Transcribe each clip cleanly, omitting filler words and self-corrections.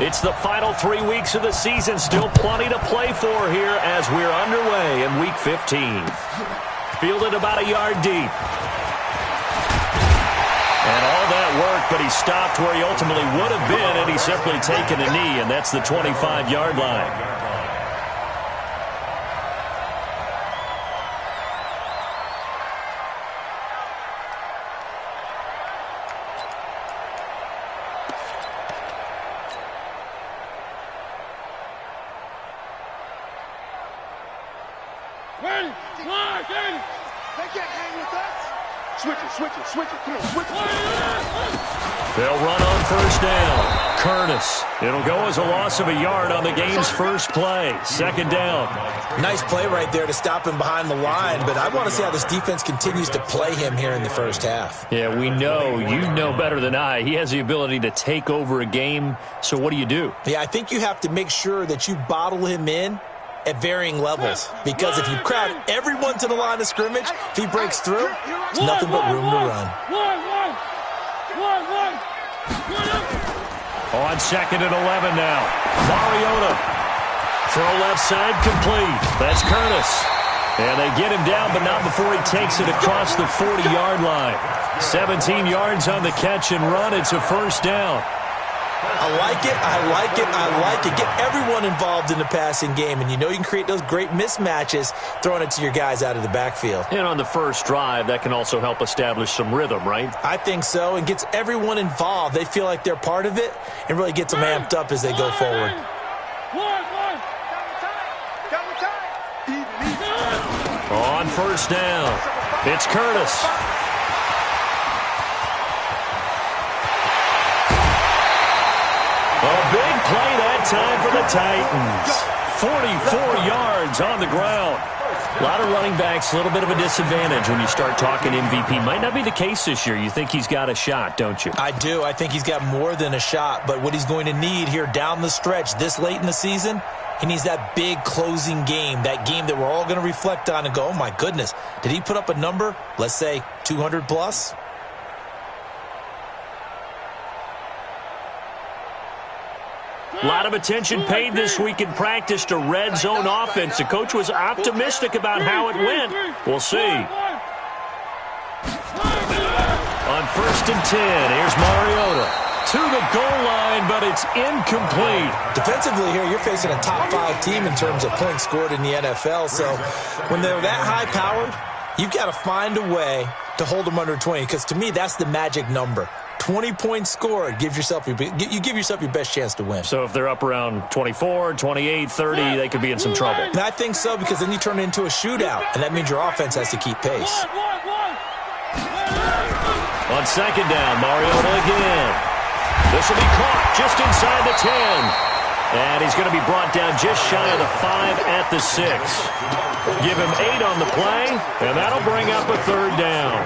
It's the final 3 weeks of the season. Still plenty to play for here as we're underway in Week 15. Fielded about a yard deep. And all that work, but he stopped where he ultimately would have been, and he's simply taken a knee, and that's the 25-yard line. They'll run on first down. Curtis. It'll go as a loss of a yard on the game's first play. Second down. Nice play right there to stop him behind the line, but I want to see how this defense continues to play him here in the first half. Yeah, we know. You know better than I. He has the ability to take over a game, so what do? Yeah, I think you have to make sure that you bottle him in at varying levels, because if you crowd everyone to the line of scrimmage, if he breaks through, it's nothing but room to run. On second and 11 now. Mariota. Throw left side complete. That's Curtis. And they get him down, but not before he takes it across the 40-yard line. 17 yards on the catch and run. It's a first down. I like it, I like it, I like it. Get everyone involved in the passing game, and you know you can create those great mismatches throwing it to your guys out of the backfield. And on the first drive, that can also help establish some rhythm, right? I think so, and gets everyone involved. They feel like they're part of it and really gets them amped up as they go forward. On first down, it's Curtis. A big play that time for the Titans. 44 yards on the ground. A lot of running backs, a little bit of a disadvantage when you start talking MVP. Might not be the case this year. You think he's got a shot, don't you? I do. I think he's got more than a shot. But what he's going to need here down the stretch this late in the season, he needs that big closing game, that game that we're all going to reflect on and go, oh, my goodness, did he put up a number, let's say 200 plus? A lot of attention paid this week in practice to red zone offense. The coach was optimistic about how it went. We'll see. On first and 10, here's Mariota. To the goal line, but it's incomplete. Defensively here, you're facing a top-5 team in terms of points scored in the NFL. So when they're that high-powered, you've got to find a way to hold them under 20, because to me, that's the magic number. 20 points scored, you give yourself your best chance to win. So if they're up around 24, 28, 30, they could be in some trouble. And I think so, because then you turn it into a shootout, and that means your offense has to keep pace. On second down, Mariota again. This will be caught just inside the 10. And he's going to be brought down just shy of the 5 at the 6. Give him 8 on the play, and that'll bring up a third down.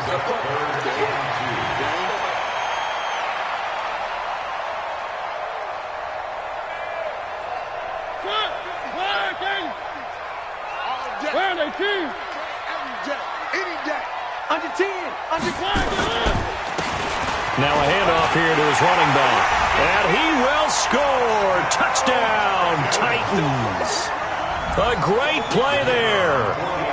Now a handoff here to his running back. And he will score. Touchdown, Titans. A great play there.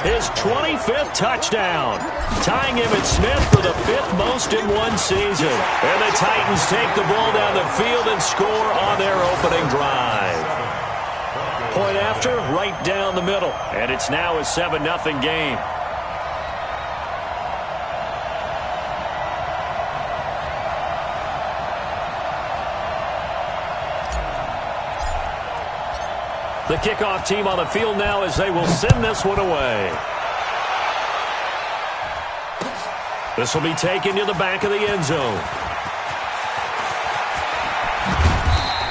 His 25th touchdown. Tying him at Smith for the 5th most in one season. And the Titans take the ball down the field and score on their opening drive. Point after, right down the middle. And it's now a 7-0 game. The kickoff team on the field now as they will send this one away. This will be taken to the back of the end zone.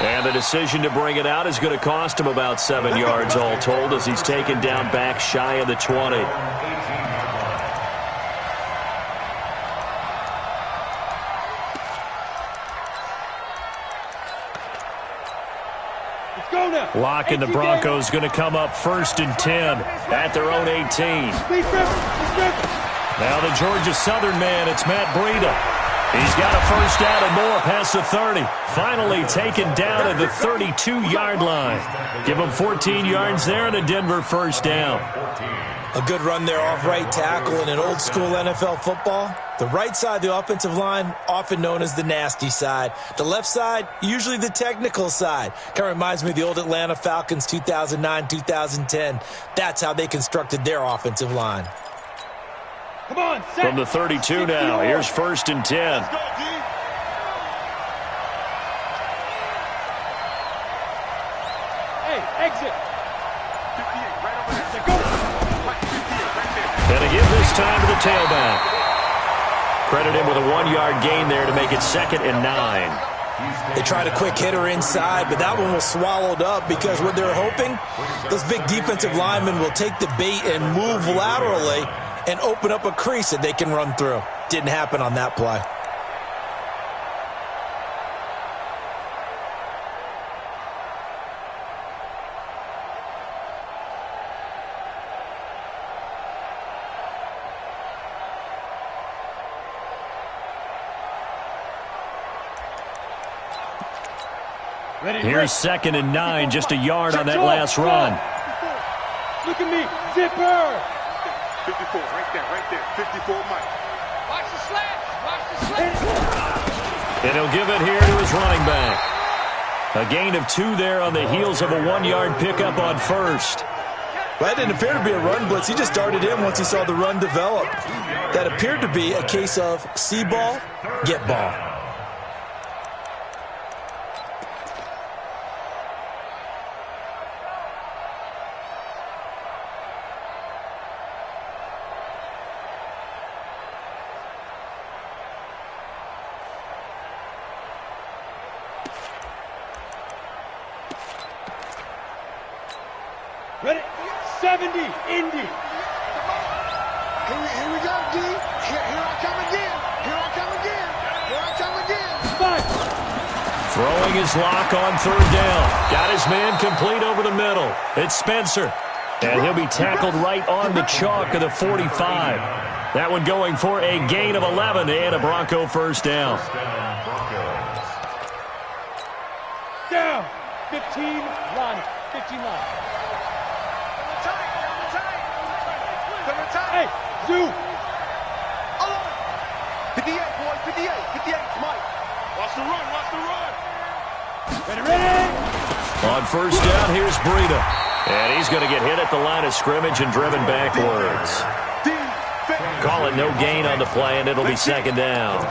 And the decision to bring it out is going to cost him about 7 yards all told as he's taken down back shy of the 20. Lock and the Broncos going to come up first and 10 at their own 18. Now the Georgia Southern man, it's Matt Breida. He's got a first down and more past the 30. Finally taken down at the 32-yard line. Give him 14 yards there and a Denver first down. A good run there off right tackle in an old-school NFL football. The right side of the offensive line, often known as the nasty side. The left side, usually the technical side. Kind of reminds me of the old Atlanta Falcons 2009-2010. That's how they constructed their offensive line. Come on, set. From the 32 now, here's 1st and 10. Hey, exit. 58, right over there. Go. And a give this time to the tailback. Credit him with a 1-yard gain there to make it 2nd and 9. They tried a quick hitter inside, but that one was swallowed up because what they're hoping, those big defensive linemen will take the bait and move laterally and open up a crease that they can run through. Didn't happen on that play. Here's 2nd and 9, just a yard on that last run. Look at me, zipper. 54, right there, 54, Mike. Watch the slash, watch the slash. And he'll give it here to his running back. A gain of 2 there on the heels of a 1-yard pickup on 1st. Well, that didn't appear to be a run blitz. He just darted in once he saw the run develop. That appeared to be a case of see ball, get ball. Ready? 70, Indy. Here we go, D. Here I come again. Here I come again. Here I come again. 5. Throwing his lock on 3rd down. Got his man complete over the middle. It's Spencer. And he'll be tackled right on the chalk of the 45. That one going for a gain of 11 and a Bronco first down. Down. 15, Lonnie. 15 line. Hey, Zoo. 58, boy, 58, 58, Mike. Watch the run, watch the run. Ready. On 1st down, here's Breida. And he's going to get hit at the line of scrimmage and driven backwards. Call it no gain on the play, and it'll be 2nd down.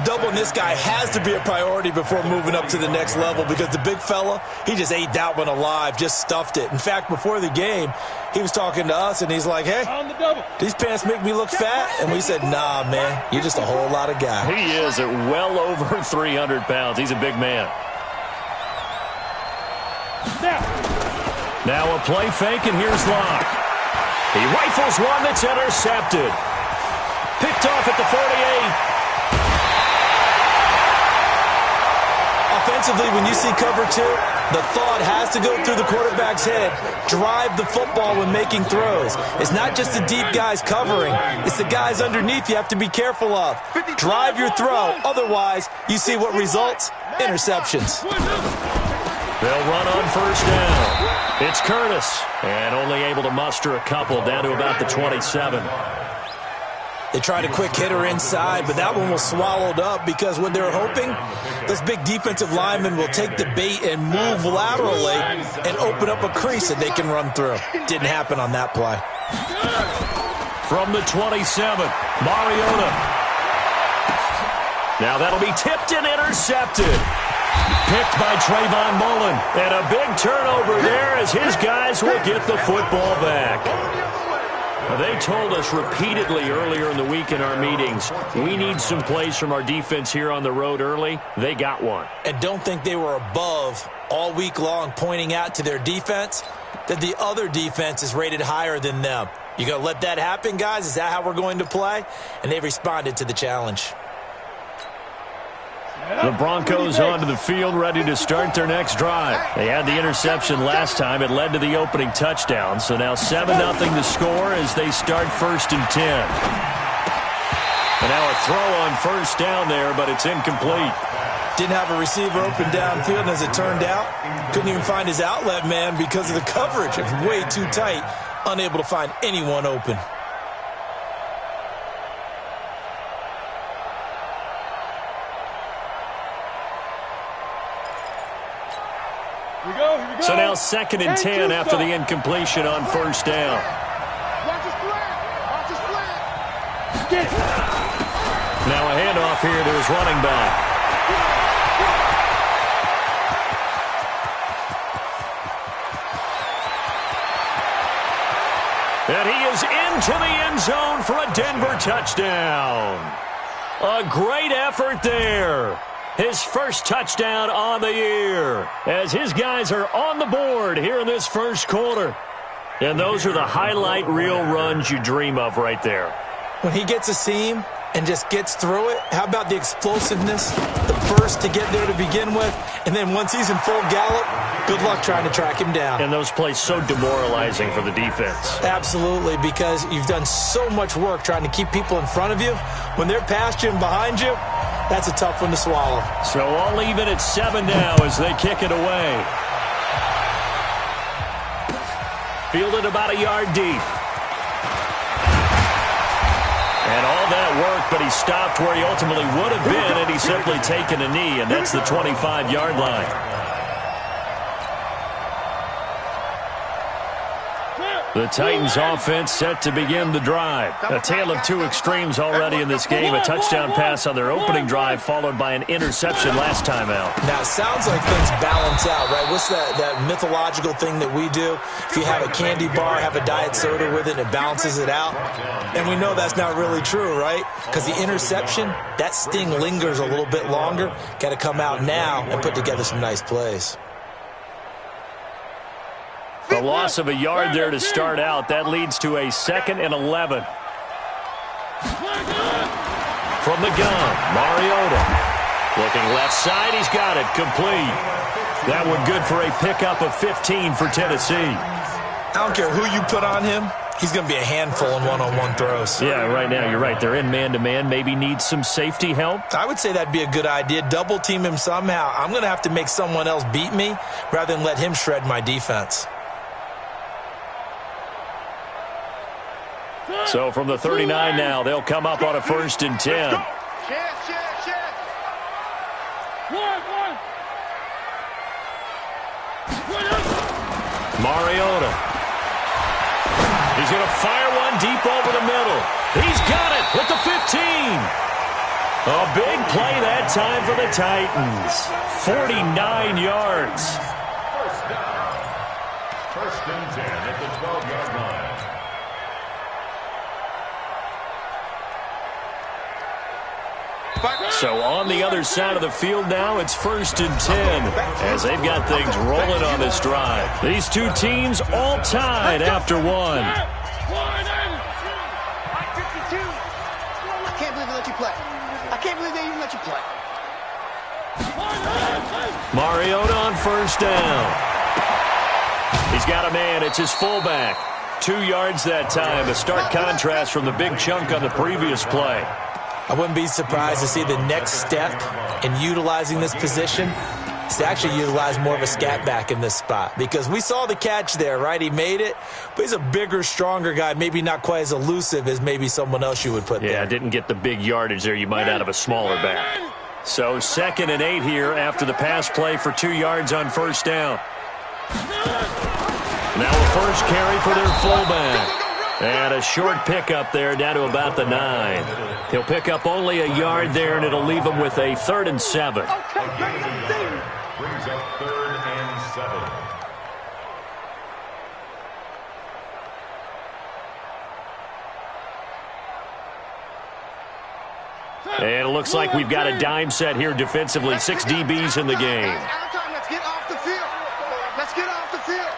Doubling this guy has to be a priority before moving up to the next level because the big fella, he just ate that one alive, just stuffed it. In fact, before the game, he was talking to us, and he's like, hey, On the double. these pants make me look fat? And we said, nah, man, you're just a whole lot of guy. He is at well over 300 pounds. He's a big man. Now a play fake, and here's Locke. He rifles one that's intercepted. Picked off at the 48. Offensively, when you see cover 2, the thought has to go through the quarterback's head. Drive the football when making throws. It's not just the deep guys covering. It's the guys underneath you have to be careful of. Drive your throw. Otherwise, you see what results? Interceptions. They'll run on 1st down. It's Curtis. And only able to muster a couple down to about the 27. They tried a quick hitter inside, but that one was swallowed up because what they're hoping, those big defensive linemen will take the bait and move laterally and open up a crease that they can run through. Didn't happen on that play. From the 27, Mariota. Now that'll be tipped and intercepted. Picked by Trayvon Mullen. And a big turnover there as his guys will get the football back. They told us repeatedly earlier in the week in our meetings, we need some plays from our defense here on the road early. They got one. And don't think they were above all week long pointing out to their defense that the other defense is rated higher than them. You going to let that happen, guys? Is that how we're going to play? And they responded to the challenge. The Broncos onto the field, ready to start their next drive. They had the interception last time. It led to the opening touchdown. So now 7-0 the score as they start 1st and 10. And now a throw on first down there, but it's incomplete. Didn't have a receiver open downfield, and as it turned out, couldn't even find his outlet man because of the coverage. It was way too tight, unable to find anyone open. Here we go. So now 2nd and 10 after the incompletion on first down. Watch his flat. Watch his flat. Get it. Now a handoff here to his running back. And he is into the end zone for a Denver touchdown. A great effort there. His first touchdown on the year as his guys are on the board here in this first quarter. And those are the highlight reel runs you dream of right there. When he gets a seam and just gets through it, how about the explosiveness, the burst to get there to begin with, and then once he's in full gallop, good luck trying to track him down. And those plays so demoralizing for the defense. Absolutely, because you've done so much work trying to keep people in front of you. When they're past you and behind you, that's a tough one to swallow. So all even at 7 now as they kick it away. Fielded about a yard deep. And all that work, but he stopped where he ultimately would have been, and he's simply taken a knee, and that's the 25-yard line. The Titans offense set to begin the drive. A tale of two extremes already in this game. A touchdown pass on their opening drive followed by an interception last time out. Now, it sounds like things balance out, right? What's that mythological thing that we do? If you have a candy bar, have a diet soda with it, and it balances it out. And we know that's not really true, right? Because the interception, that sting lingers a little bit longer. Got to come out now and put together some nice plays. The loss of a yard there to start out. That leads to a 2nd and 11. From the gun, Mariota. Looking left side, he's got it. Complete. That one good for a pickup of 15 for Tennessee. I don't care who you put on him. He's going to be a handful in one-on-one throws. Yeah, right now you're right. They're in man-to-man. Maybe needs some safety help. I would say that'd be a good idea. Double team him somehow. I'm going to have to make someone else beat me rather than let him shred my defense. So from the 39 now, they'll come up on a 1st and 10. Mariota. He's going to fire one deep over the middle. He's got it at the 15. A big play that time for the Titans. 49 yards. First and 10 at the 12-yard line. So on the other side of the field now, it's 1st and 10 as they've got things rolling on this drive. These two teams all tied after one. I can't believe they let you play. I can't believe they even let you play. Mariota on 1st down. He's got a man. It's his fullback. 2 yards that time. A stark contrast from the big chunk on the previous play. I wouldn't be surprised to see the next step in utilizing this position is to actually utilize more of a scat back in this spot. Because we saw the catch there, right? He made it, but he's a bigger, stronger guy, maybe not quite as elusive as maybe someone else you would put there. Yeah, didn't get the big yardage there you might out of a smaller back. So 2nd and 8 here after the pass play for 2 yards on 1st down. Now a first carry for their fullback. And a short pickup there down to about the 9. He'll pick up only a yard there, and it'll leave him with a 3rd and 7. Brings up 3rd and 7. And it looks like we've got a dime set here defensively. 6 DBs in the game. Let's get off the field. Let's get off the field.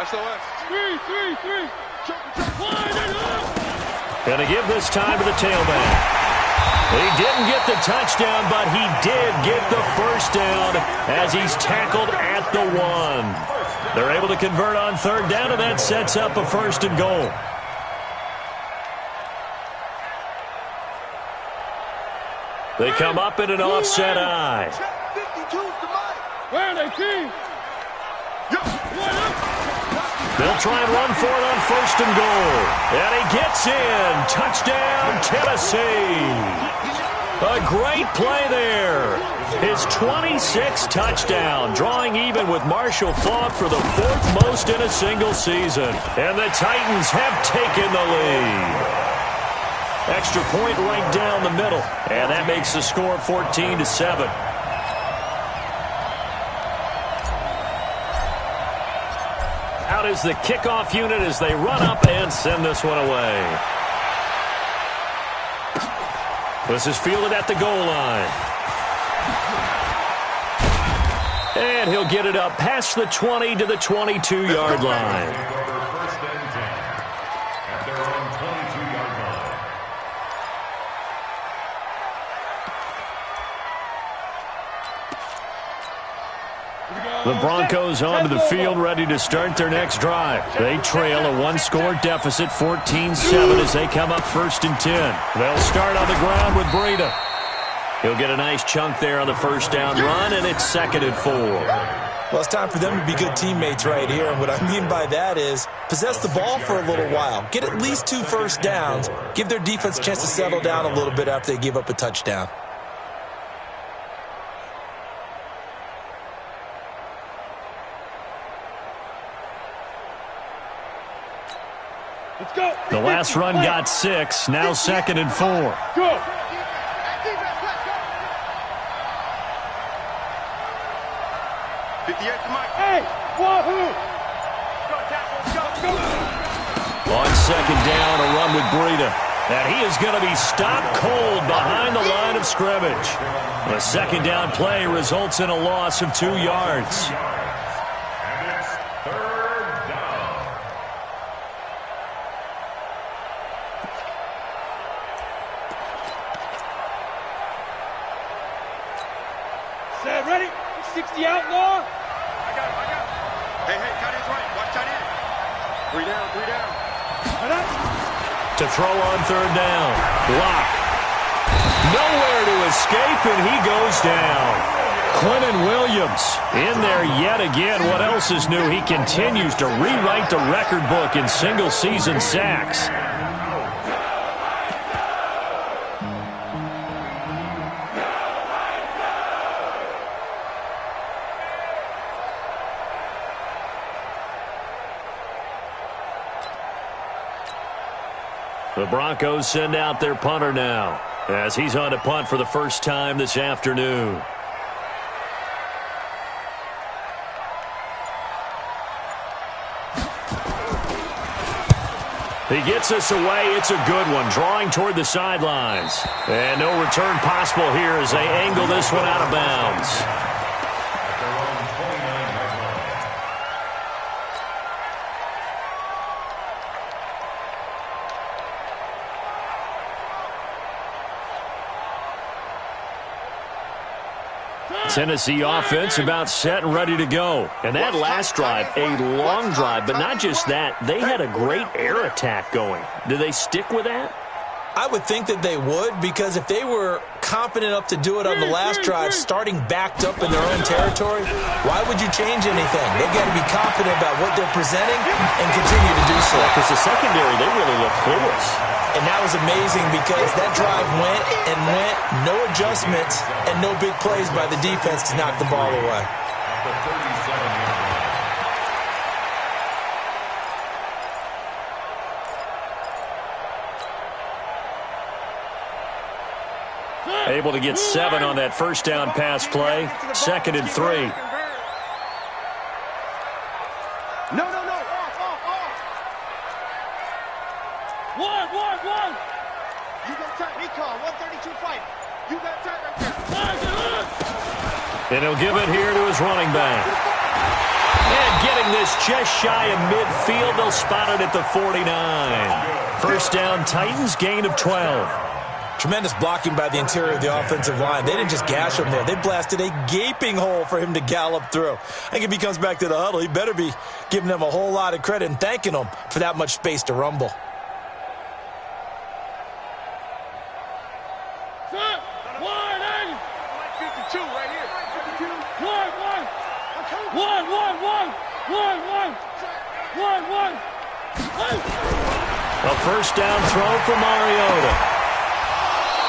SOS. 3. Going to give this time to the tailback. He didn't get the touchdown, but he did get the first down as he's tackled at the 1. They're able to convert on 3rd down, and that sets up a 1st and goal. They come up in an offset eye. Where are they, team? They'll try and run for it on 1st and goal. And he gets in. Touchdown, Tennessee. A great play there. His 26th touchdown, drawing even with Marshall Faulk for the 4th most in a single season. And the Titans have taken the lead. Extra point right down the middle. And that makes the score 14-7. Out is the kickoff unit as they run up and send this one away. This is fielded at the goal line. And he'll get it up past the 20 to the 22-yard line. First and 10 at their own 22-yard line. The Broncos onto the field ready to start their next drive. They trail a 1-score deficit, 14-7, as they come up 1st and 10. They'll start on the ground with Breida. He'll get a nice chunk there on the 1st down run, and it's 2nd and 4. Well, it's time for them to be good teammates right here, and what I mean by that is possess the ball for a little while, get at least 2 first downs, give their defense a chance to settle down a little bit after they give up a touchdown. Let's go. The last run got 6, now 2nd and 4. Go. Hey, wahoo! On 2nd down, a run with Breida. And he is going to be stopped cold behind the line of scrimmage. The 2nd down play results in a loss of 2 yards. And it's 3rd down. Sam, ready? 60 outlaw. I got him. Hey, tight end's right. Watch tight end. 3 down. To throw on 3rd down. Block. Nowhere to escape, and he goes down. Quentin Williams in there yet again. What else is new? He continues to rewrite the record book in single-season sacks. The Broncos send out their punter now, as he's on to punt for the first time this afternoon. He gets us away. It's a good one, drawing toward the sidelines. And no return possible here as they angle this one out of bounds. At their own 29-yard line. Tennessee offense about set and ready to go. And that last drive, a long drive, but not just that. They had a great air attack going. Do they stick with that? I would think that they would, because if they were confident enough to do it on the last drive, starting backed up in their own territory, why would you change anything? They've got to be confident about what they're presenting and continue to do so. Because the secondary, they really look clueless. And that was amazing because that drive went, no adjustments, and no big plays by the defense to knock the ball away. At the 37-yard line. Able to get 7 on that first down pass play. 2nd and 3. No. Off. One. You got tight. Recall. 132 fight. You got tight right there. And he'll give it here to his running back. And getting this just shy of midfield, they'll spot it at the 49. First down, Titans, gain of 12. Tremendous blocking by the interior of the offensive line. They didn't just gash him there. They blasted a gaping hole for him to gallop through. I think if he comes back to the huddle, he better be giving them a whole lot of credit and thanking them for that much space to rumble. One. A first down throw for Mariota.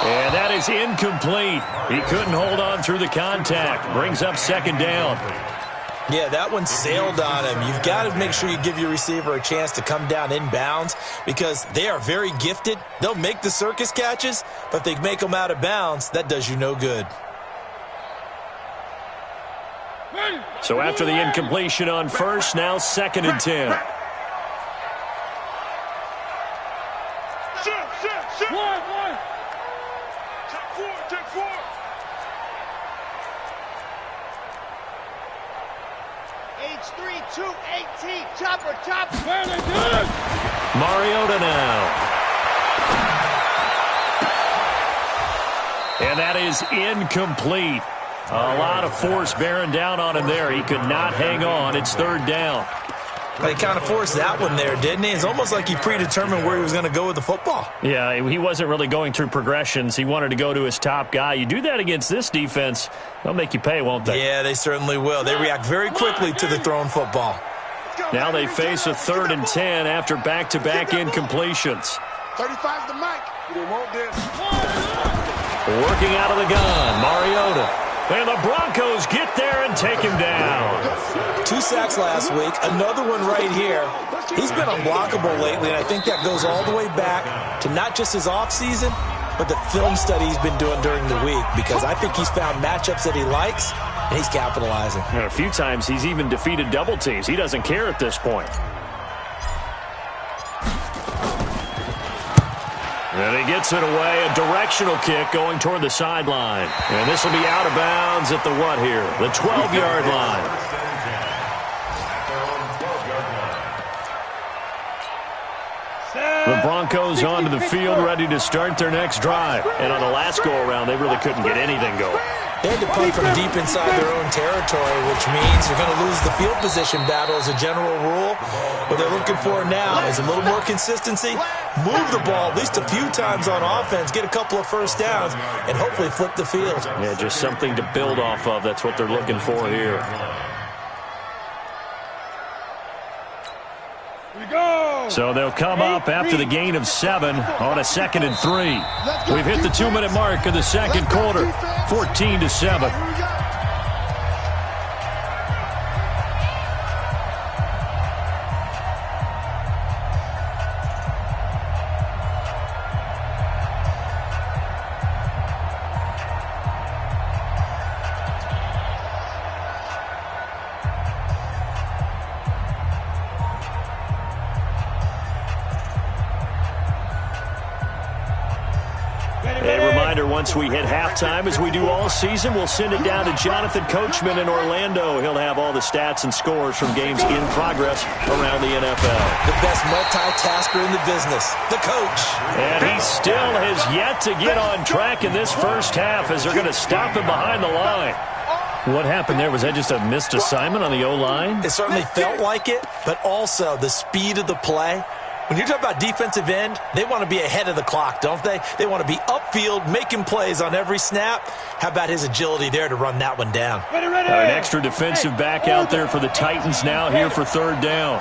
And that is incomplete. He couldn't hold on through the contact. Brings up second down. Yeah, that one sailed on him. You've got to make sure you give your receiver a chance to come down inbounds because they are very gifted. They'll make the circus catches, but if they make them out of bounds, that does you no good. So after the incompletion on first, now 2nd and 10. Chopper. Mariota now. And that is incomplete. A lot of force bearing down on him there. He could not hang on. It's 3rd down. They kind of forced that one there, didn't he? It's almost like he predetermined where he was going to go with the football. Yeah, he wasn't really going through progressions. He wanted to go to his top guy. You do that against this defense, they'll make you pay, won't they? Yeah, they certainly will. They react very quickly to the thrown football. Now they face a 3rd and 10 after back-to-back incompletions. 35's the mic. They want this. Working out of the gun, Mariota. And the Broncos get there and take him down. 2 sacks last week, another one right here. He's been unblockable lately, and I think that goes all the way back to not just his offseason, but the film study he's been doing during the week, because I think he's found matchups that he likes, and he's capitalizing. And a few times he's even defeated double teams. He doesn't care at this point. And he gets it away, a directional kick going toward the sideline. And this will be out of bounds at the what here? The 12-yard line. The Broncos onto the field ready to start their next drive. And on the last go-around, they really couldn't get anything going. They had to punt from deep inside their own territory, which means you're going to lose the field position battle as a general rule. What they're looking for now is a little more consistency, move the ball at least a few times on offense, get a couple of first downs, and hopefully flip the field. Yeah, just something to build off of. That's what they're looking for here. So they'll come up after the gain of 7 on a 2nd and 3. We've hit the 2-minute mark of the second quarter, 14-7. Once we hit halftime, as we do all season, we'll send it down to Jonathan Coachman in Orlando. He'll have all the stats and scores from games in progress around the NFL. The best multitasker in the business, the coach. And he still has yet to get on track in this first half as they're going to stop him behind the line. What happened there? Was that just a missed assignment on the O-line? It certainly felt like it, but also the speed of the play. When you talk about defensive end, they want to be ahead of the clock, don't they? They want to be upfield, making plays on every snap. How about his agility there to run that one down? An extra defensive back out there for the Titans now here for 3rd down.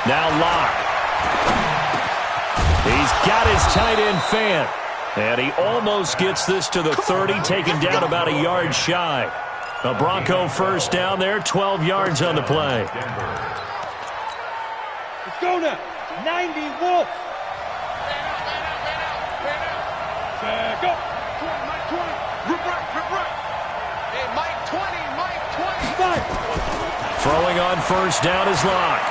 Now Locke. He's got his tight end fan. And he almost gets this to the 30, taken down about a yard shy. A Bronco first down there, 12 yards on the play. Let's go now. 90 Wolf. Go. Mike 20. Rip right. Hey, Mike 20. Throwing on first down is Locke.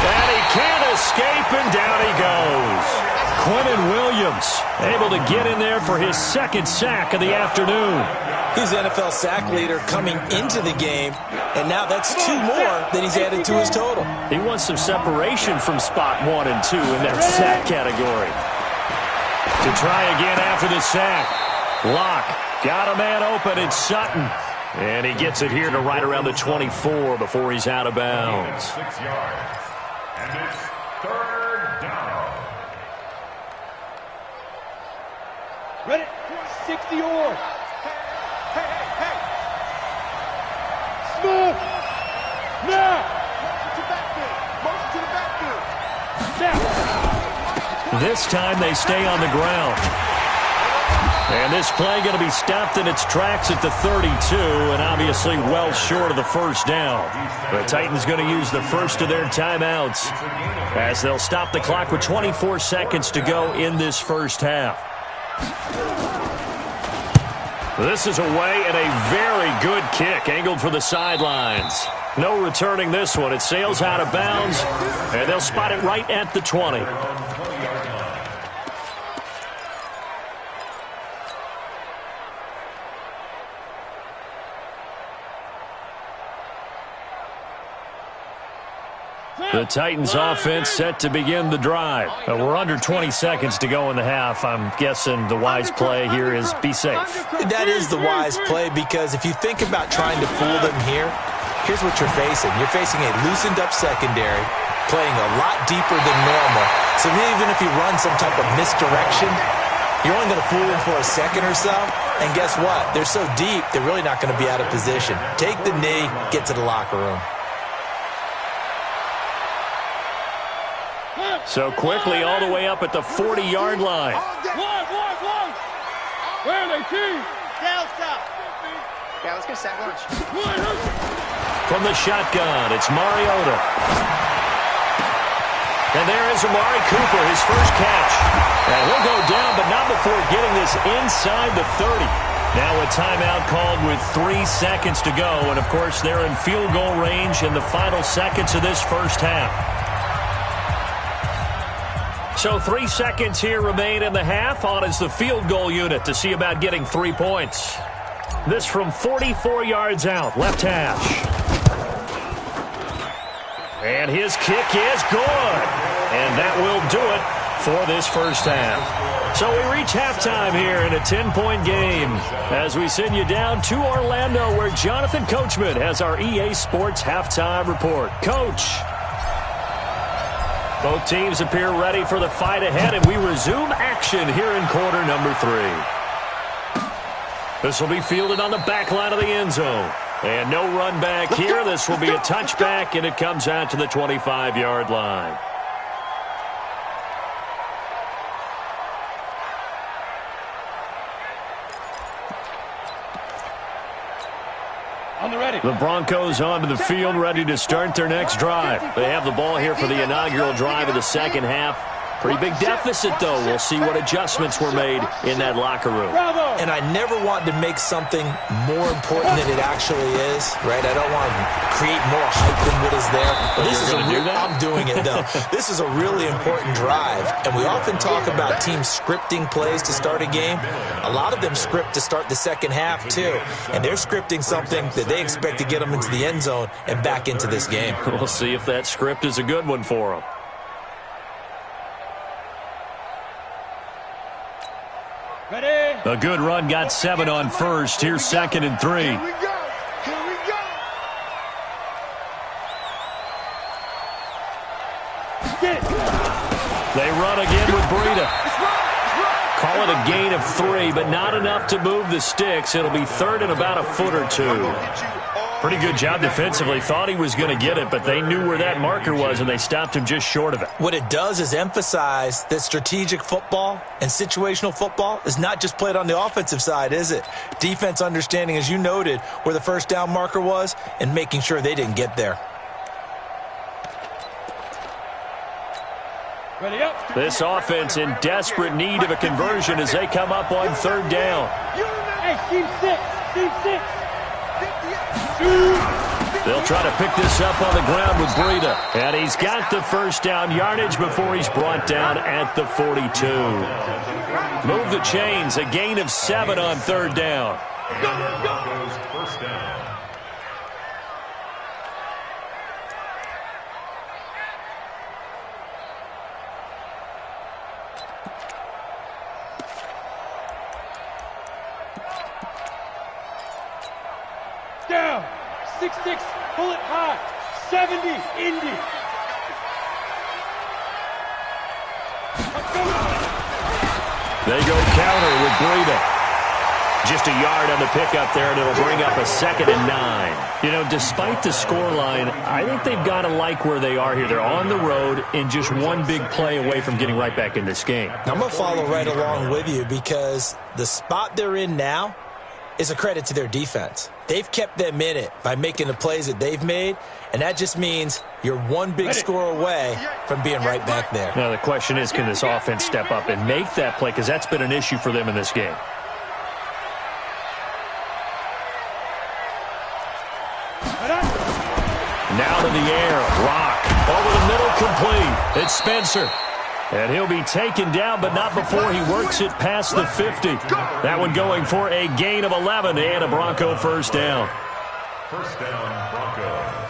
And he can't escape, and down he goes. Quinnen Williams able to get in there for his 2nd sack of the afternoon. He's the NFL sack leader coming into the game, and now that's 2 more that he's added to his total. He wants some separation from spot 1 and 2 in that sack category. To try again after the sack. Locke got a man open, it's Sutton. And he gets it here to right around the 24 before he's out of bounds. 6 yards. And it's 3rd down. Ready? 60 or. Hey. Smooth. Now. Motion to the backfield. Now. This time they stay on the ground. And this play going to be stopped in its tracks at the 32, and obviously well short of the first down. The Titans going to use the first of their timeouts as they'll stop the clock with 24 seconds to go in this first half. This is away and a very good kick angled for the sidelines. No returning this one. It sails out of bounds, and they'll spot it right at the 20. The Titans offense set to begin the drive. We're under 20 seconds to go in the half. I'm guessing the wise play here is be safe. That is the wise play, because if you think about trying to fool them here, here's what you're facing. You're facing a loosened up secondary, playing a lot deeper than normal. So even if you run some type of misdirection, you're only going to fool them for a second or so. And guess what? They're so deep, they're really not going to be out of position. Take the knee, get to the locker room. So quickly all the way up at the 40-yard line. One. Where are they, team? Down south. Yeah, let's get sack lunch. From the shotgun, it's Mariota. And there is Amari Cooper, his first catch. And he'll go down, but not before getting this inside the 30. Now a timeout called with 3 seconds to go. And, of course, they're in field goal range in the final seconds of this first half. So 3 seconds here remain in the half. On is the field goal unit to see about getting 3 points. This from 44 yards out, left hash. And his kick is good. And that will do it for this first half. So we reach halftime here in a 10-point game as we send you down to Orlando, where Jonathan Coachman has our EA Sports halftime report. Coach. Both teams appear ready for the fight ahead, and we resume action here in quarter number 3. This will be fielded on the back line of the end zone. And no run back here. This will be a touchback, and it comes out to the 25-yard line. On the ready. The Broncos onto the field, ready to start their next drive. They have the ball here for the inaugural drive of the second half. Pretty big deficit, though. We'll see what adjustments were made in that locker room. And I never want to make something more important than it actually is, right? I don't want to create more hype than what is there. But this is I'm doing it, though. This is a really important drive. And we often talk about teams scripting plays to start a game. A lot of them script to start the second half, too. And they're scripting something that they expect to get them into the end zone and back into this game. We'll see if that script is a good one for them. Ready. A good run got 7 on first. Here's 2nd and 3. Here we go. Get it. They run again with Breida. Call it a gain of 3, but not enough to move the sticks. It'll be 3rd and about a foot or 2. Pretty good job defensively. Thought he was going to get it, but they knew where that marker was, and they stopped him just short of it. What it does is emphasize that strategic football and situational football is not just played on the offensive side, is it? Defense understanding, as you noted, where the first down marker was and making sure they didn't get there. Ready up. This offense in desperate need of a conversion as they come up on 3rd down. Hey, team 6. Team 6. They'll try to pick this up on the ground with Breida. And he's got the first down yardage before he's brought down at the 42. Move the chains. A gain of 7 on 3rd down. First down. Down. 6-6. Pull it high. 70. Indy. They go counter with Breida. Just a yard on the pickup there, and it'll bring up a 2nd and 9. You know, despite the scoreline, I think they've got to like where they are here. They're on the road and just one big play away from getting right back in this game. I'm going to follow right along with you because the spot they're in now is a credit to their defense. They've kept them in it by making the plays that they've made, and that just means you're one big score away from being right back there. Now, the question is, can this offense step up and make that play? Because that's been an issue for them in this game. Now to the air. Rock. Over the middle, complete. It's Spencer. And he'll be taken down, but not before he works it past the 50. That one going for a gain of 11 and a Bronco first down. First down, Broncos.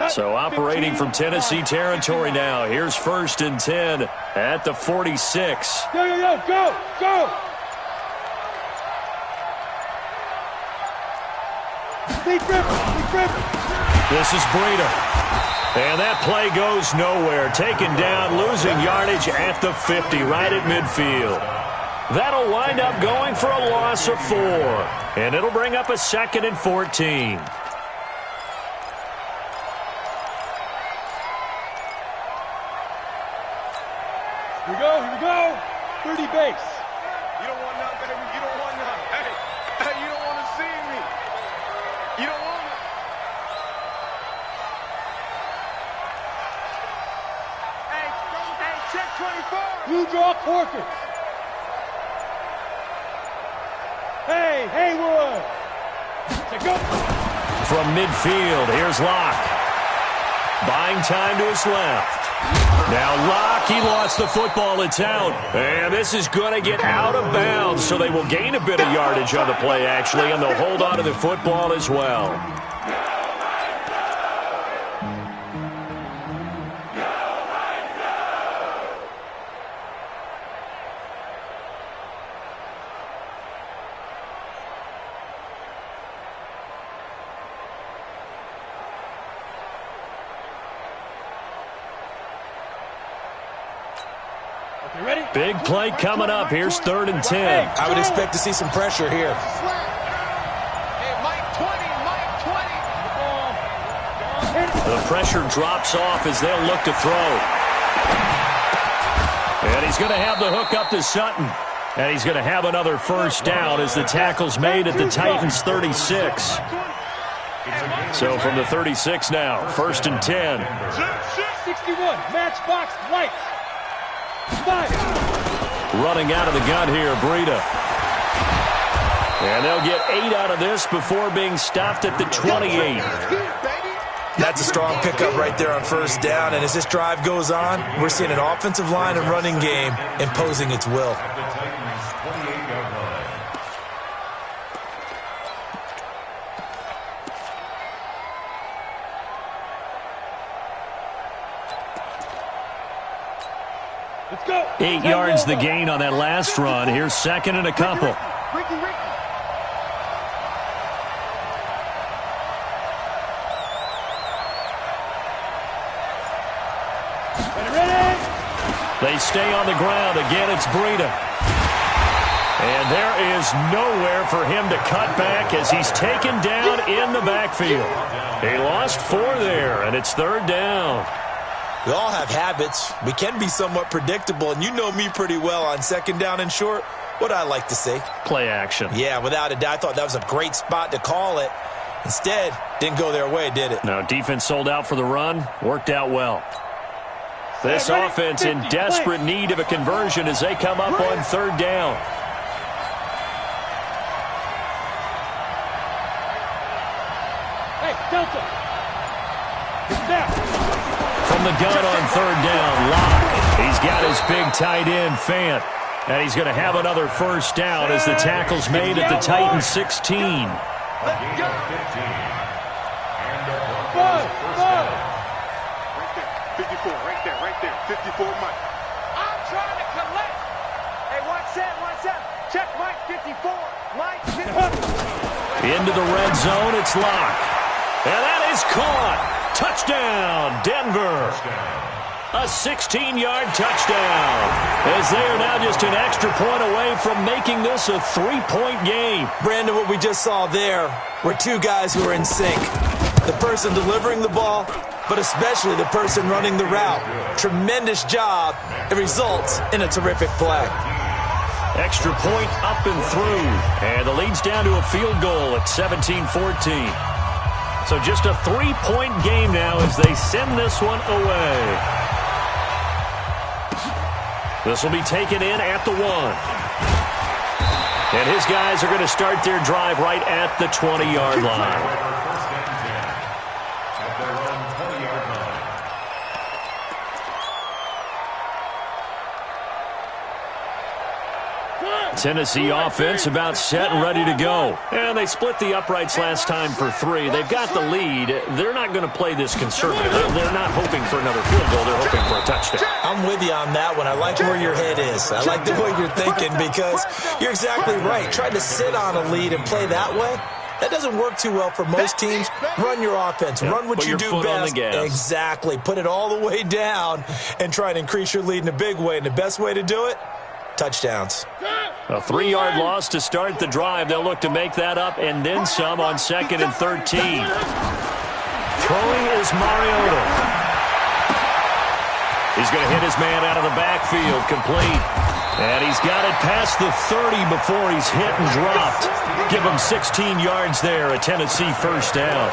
So operating from Tennessee territory now. Here's 1st and 10 at the 46. Go! This is Breida. And that play goes nowhere. Taken down, losing yardage at the 50, right at midfield. That'll wind up going for a loss of 4. And it'll bring up a 2nd and 14. Here we go. 30 base. You don't want none, baby. You don't want none. Hey, you don't want to see me. You don't want it. Hey, check 24. You draw quarters. Hey, Haywood. Check up. From midfield, here's Locke. Buying time to his left. Now Locke, he lost the football. It's out. And this is going to get out of bounds, so they will gain a bit of yardage on the play, actually, and they'll hold on to the football as well. Big play coming up. Here's 3rd and 10. I would expect to see some pressure here. Hey, Mike 20. The pressure drops off as they'll look to throw. And he's going to have the hook up to Sutton. And he's going to have another first down as the tackle's made at the Titans' 36. So from the 36 now, 1st and 10. 61, matchbox lights. 5. Running out of the gun here, Breida. And they'll get 8 out of this before being stopped at the 28. That's a strong pickup right there on 1st down. And as this drive goes on, we're seeing an offensive line and running game imposing its will. Let's go. 8 yards the gain on that last run. Here's 2nd and a couple. They stay on the ground. Again, it's Breida. And there is nowhere for him to cut back as he's taken down in the backfield. He lost 4 there, and it's 3rd down. We all have habits. We can be somewhat predictable, and you know me pretty well on 2nd down and short. What I like to see. Play action. Yeah, without a doubt. I thought that was a great spot to call it. Instead, didn't go their way, did it? No, defense sold out for the run. Worked out well. This offense in desperate need of a conversion as they come up on 3rd down. Hey, Delta. From the gun on 3rd down, Locke. He's got his big tight end, Fant. And he's going to have another first down as the tackle's made at the Titans' 16. Let's go. 15. And the Broncos Five. first down. Right there. 54, right there. 54, Mike. I'm trying to collect. Hey, watch that. Check Mike 54. Mike 54. Into the red zone, it's locked. And that is caught. Touchdown, Denver. A 16-yard touchdown. As they are now just an extra point away from making this a 3-point game. Brandon, what we just saw there were two guys who are in sync. The person delivering the ball, but especially the person running the route. Tremendous job. It results in a terrific play. Extra point up and through. And the lead's down to a field goal at 17-14. So just a 3-point game now as they send this one away. This will be taken in at the 1. And his guys are going to start their drive right at the 20-yard line. Tennessee offense about set and ready to go. And they split the uprights last time for 3. They've got the lead. They're not going to play this conservative. They're not hoping for another field goal. They're hoping for a touchdown. I'm with you on that one. I like where your head is. I like the way you're thinking because you're exactly right. Trying to sit on a lead and play that way, that doesn't work too well for most teams. Run your offense. Yep. Run what you do best. Exactly. Put it all the way down and try and increase your lead in a big way. And the best way to do it, touchdowns. A 3-yard loss to start the drive. They'll look to make that up and then some on 2nd and 13. Throwing is Mariota. He's going to hit his man out of the backfield. Complete. And he's got it past the 30 before he's hit and dropped. Give him 16 yards there. A Tennessee first down.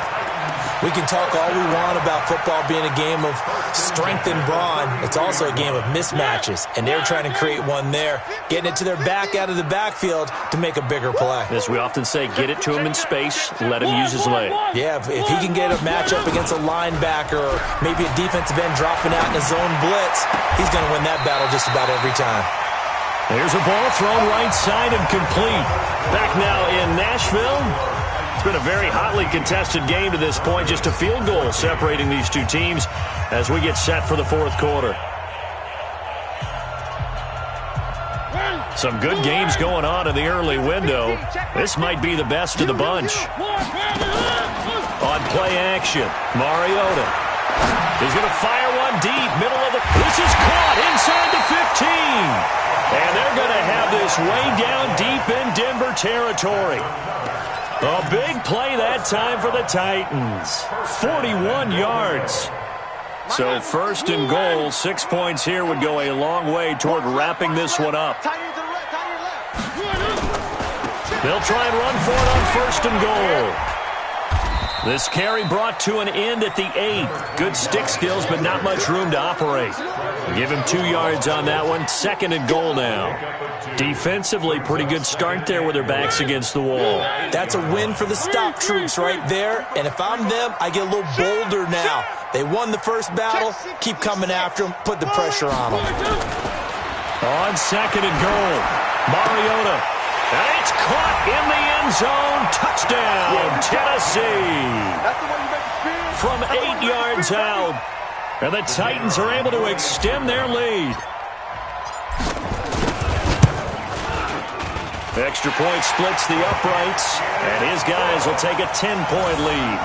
We can talk all we want about football being a game of strength and brawn. It's also a game of mismatches, and they're trying to create one there, getting it to their back out of the backfield to make a bigger play. As we often say, get it to him in space, let him use his leg. Yeah, if he can get a matchup against a linebacker or maybe a defensive end dropping out in a zone blitz, he's going to win that battle just about every time. There's a ball thrown right side and complete. Back now in Nashville. It's been a very hotly contested game to this point. Just a field goal separating these two teams as we get set for the 4th quarter. Some good games going on in the early window. This might be the best of the bunch. On play action, Mariota. He's going to fire one deep, middle of the... This is caught inside the 15. And they're going to have this way down deep in Denver territory. A big play that time for the Titans. 41 yards. So 1st and goal, 6 points here would go a long way toward wrapping this one up. They'll try and run for it on 1st and goal. This carry brought to an end at the 8. Good stick skills, but not much room to operate. Give him 2 yards on that one. 2nd and goal now. Defensively, pretty good start there with their backs against the wall. That's a win for the stop troops right there. And if I'm them, I get a little bolder now. They won the first battle. Keep coming after them. Put the pressure on them. On 2nd and goal, Mariota. And it's caught in the end zone. Touchdown, Tennessee. From 8 yards out. And the Titans are able to extend their lead. Extra point splits the uprights. And his guys will take a 10-point lead.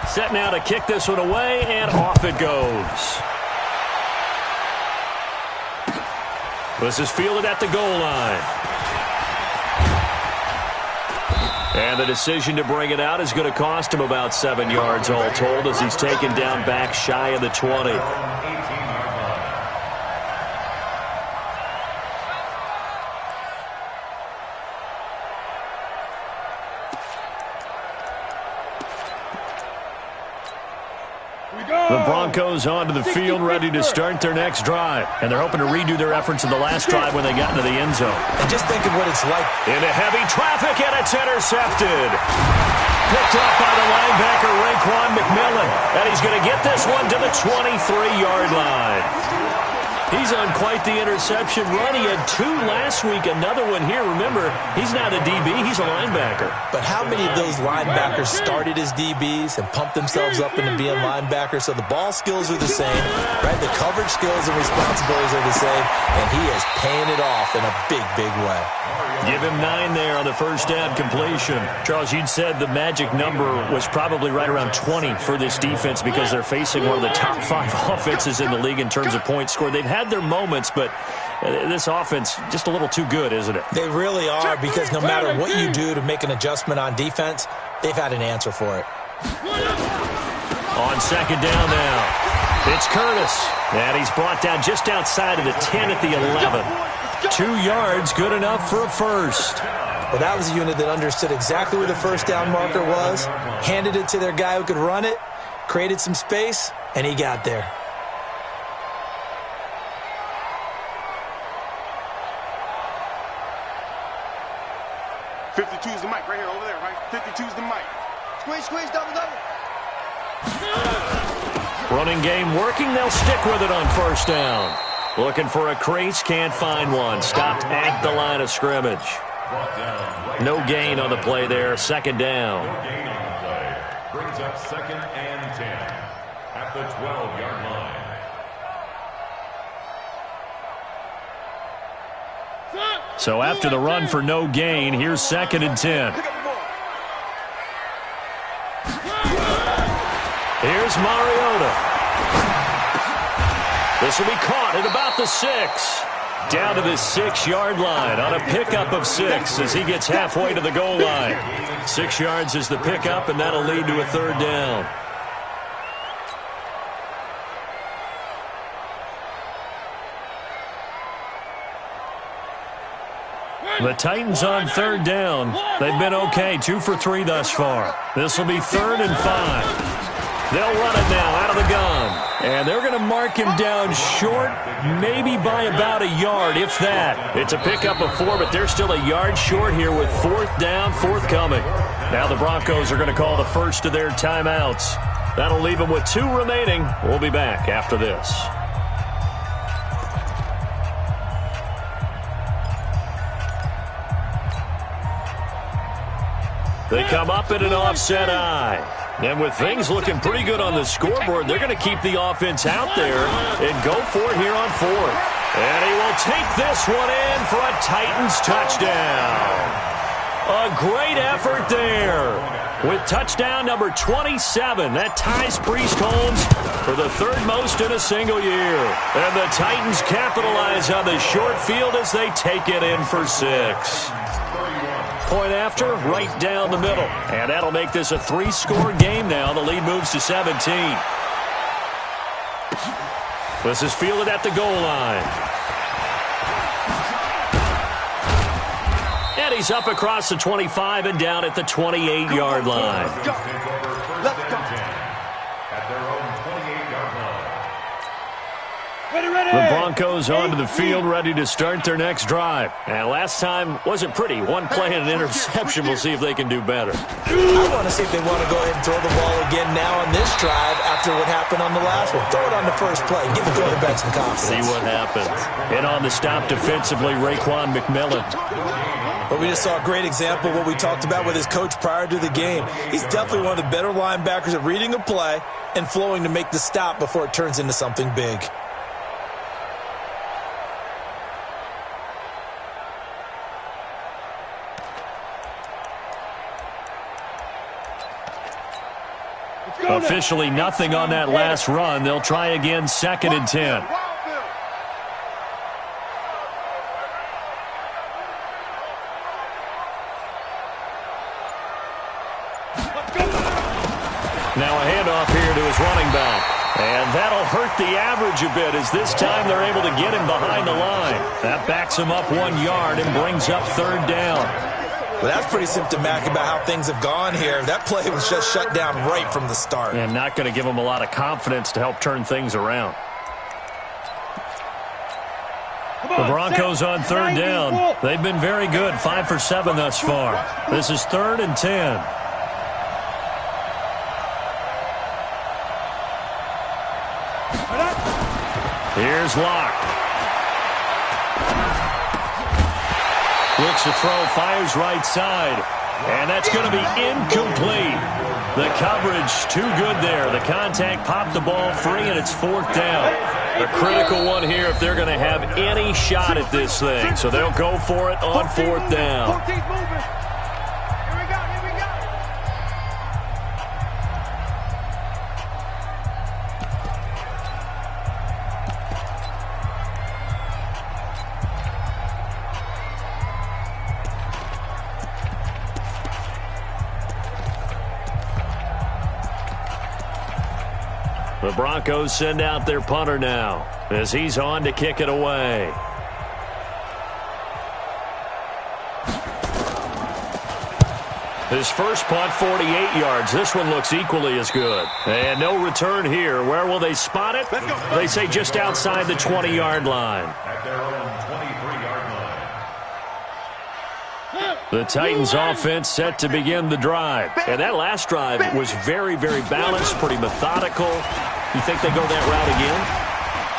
Set now to kick this one away, and off it goes. This is fielded at the goal line. And the decision to bring it out is going to cost him about 7 yards all told as he's taken down back shy of the 20. The Broncos onto the field, ready to start their next drive. And they're hoping to redo their efforts in the last drive when they got into the end zone. And just think of what it's like. Into heavy traffic, and it's intercepted. Picked up by the linebacker, Raekwon McMillan. And he's going to get this one to the 23-yard line. He's on quite the interception run. He had 2 last week, another one here. Remember, he's not a DB, he's a linebacker. But how many of those linebackers started as DBs and pumped themselves up into being linebackers? So the ball skills are the same, right? The coverage skills and responsibilities are the same, and he is paying it off in a big, big way. Give him 9 there on the first down completion. Charles, you'd said the magic number was probably right around 20 for this defense because they're facing one of the top 5 offenses in the league in terms of points scored. They've had their moments, but this offense just a little too good, isn't it? They really are, because no matter what you do to make an adjustment on defense, they've had an answer for it. On second down now, it's Curtis, and he's brought down just outside of the 10 at the 11. 2 yards, good enough for a first. Well, that was a unit that understood exactly where the first down marker was, handed it to their guy who could run it, created some space, and he got there. .52's the mic right here, over there, right? 52's the mic. Squeeze, double. Running game working, they'll stick with it on first down. Looking for a crease, can't find one. Stopped at the line of scrimmage. No gain on the play there, second down. No gain on the play. Brings up 2nd and 10 at the 12-yard line. So after the run for no gain, here's 2nd and 10. Here's Mariota. This will be caught at about the 6. Down to the 6-yard line on a pickup of 6 as he gets halfway to the goal line. 6 yards is the pickup, and that'll lead to a third down. The Titans on third down. They've been okay, 2 for 3 thus far. This will be 3rd and 5. They'll run it now out of the gun. And they're going to mark him down short, maybe by about a yard, if that. It's a pickup of 4, but they're still a yard short here with 4th down, forthcoming. Now the Broncos are going to call the first of their timeouts. That'll leave them with 2 remaining. We'll be back after this. They come up in an offset eye. And with things looking pretty good on the scoreboard, they're going to keep the offense out there and go for it here on 4th. And he will take this one in for a Titans touchdown. A great effort there. With touchdown number 27, that ties Priest Holmes for the 3rd most in a single year. And the Titans capitalize on the short field as they take it in for 6. Point after, right down the middle. And that'll make this a 3-score game now. The lead moves to 17. This is fielded at the goal line. And he's up across the 25 and down at the 28-yard line. Let's go. At their own 28-yard line. The Broncos onto the field, ready to start their next drive. And last time wasn't pretty. 1 play and an interception. We'll see if they can do better. I want to see if they want to go ahead and throw the ball again now on this drive after what happened on the last one. Throw it on the first play. Give the quarterback some confidence. See what happens. And on the stop defensively, Raekwon McMillan. But we just saw a great example of what we talked about with his coach prior to the game. He's definitely one of the better linebackers at reading a play and flowing to make the stop before it turns into something big. Officially nothing on that last run. They'll try again, 2nd and 10. Now a handoff here to his running back. And that'll hurt the average a bit as this time they're able to get him behind the line. That backs him up 1 yard and brings up 3rd down. Well, that's pretty symptomatic about how things have gone here. That play was just shut down right from the start. And not going to give them a lot of confidence to help turn things around. The Broncos on 3rd down. They've been very good, 5 for 7 thus far. This is 3rd and 10. Here's Locke. looks to throw, fires right side. And that's going to be incomplete. The coverage too good there. The contact popped the ball free, and it's 4th down. A critical one here if they're going to have any shot at this thing. So they'll go for it on 4th down. The Broncos send out their punter now as he's on to kick it away. His first punt, 48 yards. This one looks equally as good. And no return here. Where will they spot it? They say just outside the 20-yard line. At their own 23-yard line. The Titans offense set to begin the drive. And that last drive was very, very balanced, pretty methodical. You think they go that route again?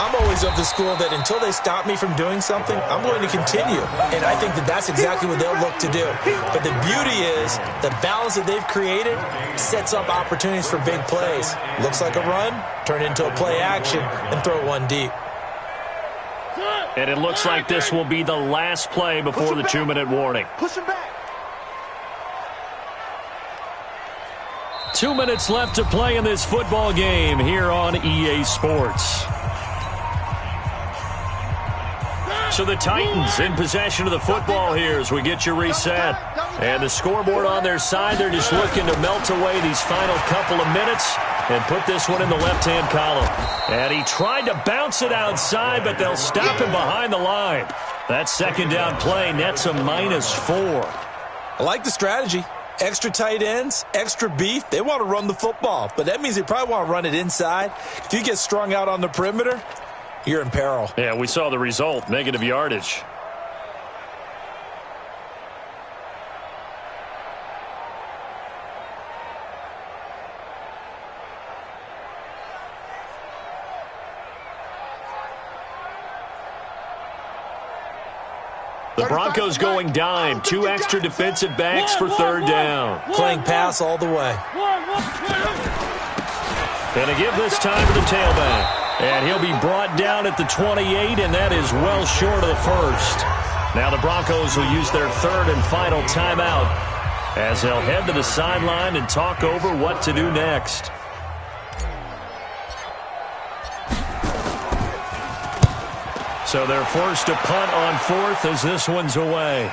I'm always of the school that until they stop me from doing something, I'm going to continue. And I think that that's exactly what they'll look to do. But the beauty is the balance that they've created sets up opportunities for big plays. Looks like a run, turn into a play action, and throw one deep. And it looks like this will be the last play before the 2-minute warning. Push him back. 2 minutes left to play in this football game here on EA Sports. So the Titans in possession of the football here as we get you reset. And the scoreboard on their side, they're just looking to melt away these final couple of minutes and put this one in the left-hand column. And he tried to bounce it outside, but they'll stop him behind the line. That 2nd down play nets a -4. I like the strategy. Extra tight ends, extra beef. They want to run the football, but that means they probably want to run it inside. If you get strung out on the perimeter, you're in peril. Yeah, we saw the result, negative yardage. The Broncos going dime. 2 extra defensive backs for 3rd down. Playing pass all the way. And a give this time to the tailback. And he'll be brought down at the 28, and that is well short of the first. Now the Broncos will use their 3rd and final timeout as they'll head to the sideline and talk over what to do next. So they're forced to punt on 4th as this one's away.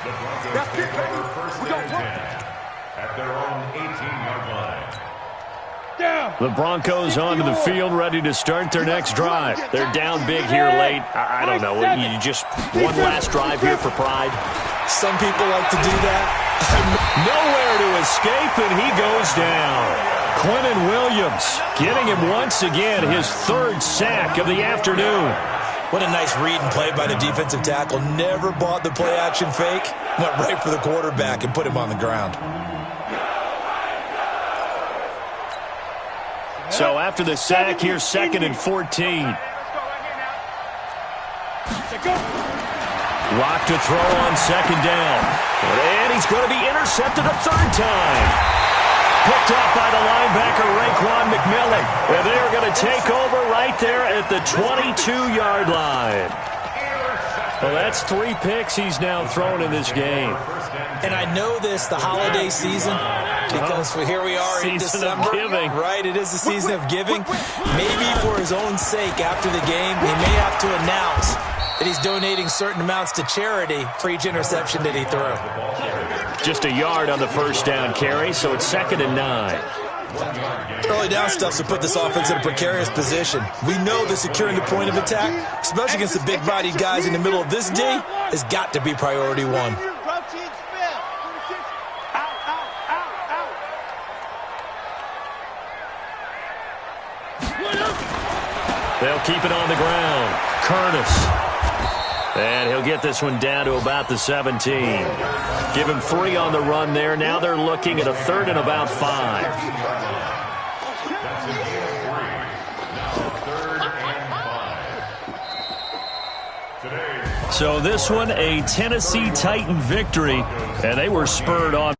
The Broncos take over 1st and 10 at their own 18-yard line. The Broncos onto the field, ready to start their next drive. They're down big here late. I don't know. You just one last drive here for pride. Some people like to do that. Nowhere to escape, and he goes down. Quentin Williams getting him once again, his 3rd sack of the afternoon. What a nice read and play by the defensive tackle. Never bought the play-action fake. Went right for the quarterback and put him on the ground. So after the sack, here's 2nd and 14. Lock to throw on 2nd down. And he's going to be intercepted a 3rd time. Picked up by the linebacker, Raekwon McMillan. And they are going to take over right there at the 22-yard line. Well, that's 3 picks he's now thrown in this game. And I know this, the holiday season, because here we are in December. Of giving. Right, it is the season of giving. Maybe for his own sake after the game, he may have to announce that he's donating certain amounts to charity for each interception that he threw. Just a yard on the 1st down carry, so it's 2nd and 9. Early down stuff to put this offense in a precarious position. We know that securing the point of attack, especially against the big-bodied guys in the middle of this D, has got to be priority 1. They'll keep it on the ground. Curtis. And he'll get this one down to about the 17. Give him 3 on the run there. Now they're looking at a 3rd and about 5. That's a gain of 3. Now 3rd and 5. Today's So this one, a Tennessee Titan victory, and they were spurred on.